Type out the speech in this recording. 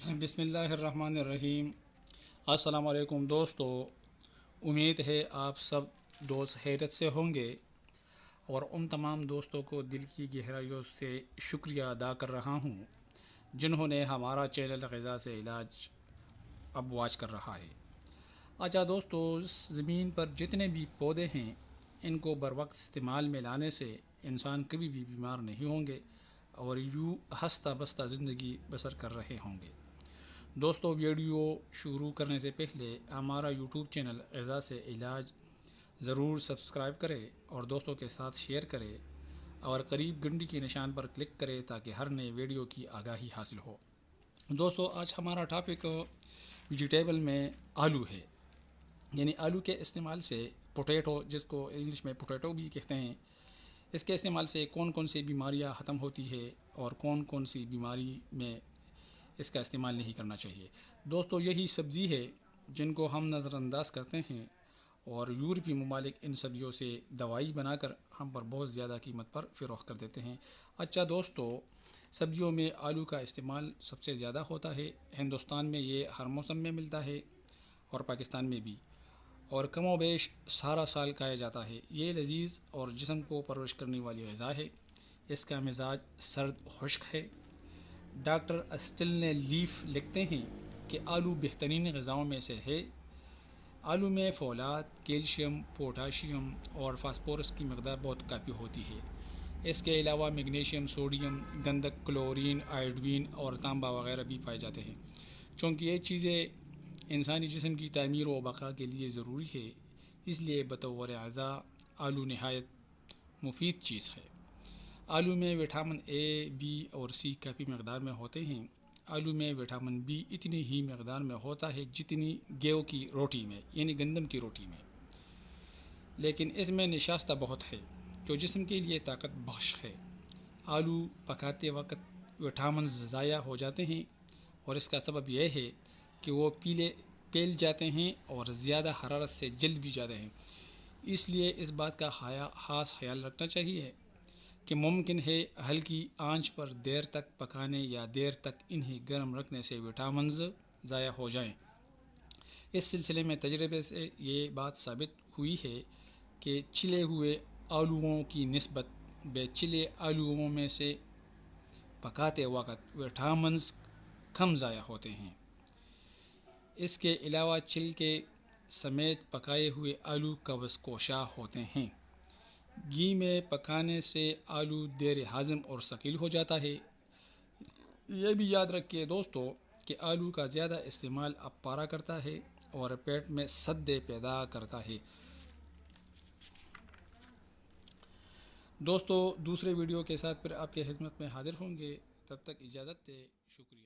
بسم اللہ الرحمن الرحیم۔ السلام علیکم دوستو، امید ہے آپ سب دوست خیریت سے ہوں گے، اور ان تمام دوستوں کو دل کی گہرائیوں سے شکریہ ادا کر رہا ہوں جنہوں نے ہمارا چینل غذا سے علاج اب واچ کر رہا ہے۔ اچھا دوستو، زمین پر جتنے بھی پودے ہیں ان کو بروقت استعمال میں لانے سے انسان کبھی بھی بیمار نہیں ہوں گے اور یوں ہنستا بستا زندگی بسر کر رہے ہوں گے۔ دوستو، ویڈیو شروع کرنے سے پہلے ہمارا یوٹیوب چینل غذا سے علاج ضرور سبسکرائب کرے اور دوستوں کے ساتھ شیئر کرے اور قریب گھنٹی کے نشان پر کلک کرے تاکہ ہر نئے ویڈیو کی آگاہی حاصل ہو۔ دوستو، آج ہمارا ٹاپک ویجیٹیبل میں آلو ہے، یعنی آلو کے استعمال سے پوٹیٹو، جس کو انگلش میں پوٹیٹو بھی کہتے ہیں، اس کے استعمال سے کون کون سی بیماریاں ختم ہوتی ہے اور کون کون سی بیماری میں اس کا استعمال نہیں کرنا چاہیے۔ دوستو، یہی سبزی ہے جن کو ہم نظر انداز کرتے ہیں اور یورپی ممالک ان سبزیوں سے دوائی بنا کر ہم پر بہت زیادہ قیمت پر فروخت کر دیتے ہیں۔ اچھا دوستو، سبزیوں میں آلو کا استعمال سب سے زیادہ ہوتا ہے۔ ہندوستان میں یہ ہر موسم میں ملتا ہے اور پاکستان میں بھی، اور کم و بیش سارا سال کھایا جاتا ہے۔ یہ لذیذ اور جسم کو پرورش کرنے والی غذا ہے۔ اس کا مزاج سرد خشک ہے۔ ڈاکٹر اسٹل نے لیف لکھتے ہیں کہ آلو بہترین غذاؤں میں سے ہے۔ آلو میں فولاد، کیلشیم، پوٹاشیم اور فاسفورس کی مقدار بہت کافی ہوتی ہے۔ اس کے علاوہ میگنیشیم، سوڈیم، گندھک، کلورین، آئیوڈین اور تانبا وغیرہ بھی پائے جاتے ہیں۔ چونکہ یہ چیزیں انسانی جسم کی تعمیر و بقا کے لیے ضروری ہے، اس لیے بطور غذا آلو نہایت مفید چیز ہے۔ آلو میں وٹامن اے، بی اور سی کافی مقدار میں ہوتے ہیں۔ آلو میں وٹامن بی اتنی ہی مقدار میں ہوتا ہے جتنی گیہوں کی روٹی میں، یعنی گندم کی روٹی میں، لیکن اس میں نشاستہ بہت ہے جو جسم کے لیے طاقت بخش ہے۔ آلو پکاتے وقت وٹامنز ضائع ہو جاتے ہیں اور اس کا سبب یہ ہے کہ وہ پیل جاتے ہیں اور زیادہ حرارت سے جل بھی جاتے ہیں۔ اس لیے اس بات کا خاص خیال رکھنا چاہیے کہ ممکن ہے ہلکی آنچ پر دیر تک پکانے یا دیر تک انہیں گرم رکھنے سے وٹامنز ضائع ہو جائیں۔ اس سلسلے میں تجربے سے یہ بات ثابت ہوئی ہے کہ چلے ہوئے آلوؤں کی نسبت بے چلے آلوؤں میں سے پکاتے وقت وٹامنز کم ضائع ہوتے ہیں۔ اس کے علاوہ چھلکے سمیت پکائے ہوئے آلو قبض کوشاں ہوتے ہیں۔ گھی میں پکانے سے آلو دیر ہضم اور ثقیل ہو جاتا ہے۔ یہ بھی یاد رکھیے دوستو کہ آلو کا زیادہ استعمال اپارا کرتا ہے اور پیٹ میں سدے پیدا کرتا ہے۔ دوستو، دوسرے ویڈیو کے ساتھ پھر آپ کے خدمت میں حاضر ہوں گے، تب تک اجازت دیں، شکریہ۔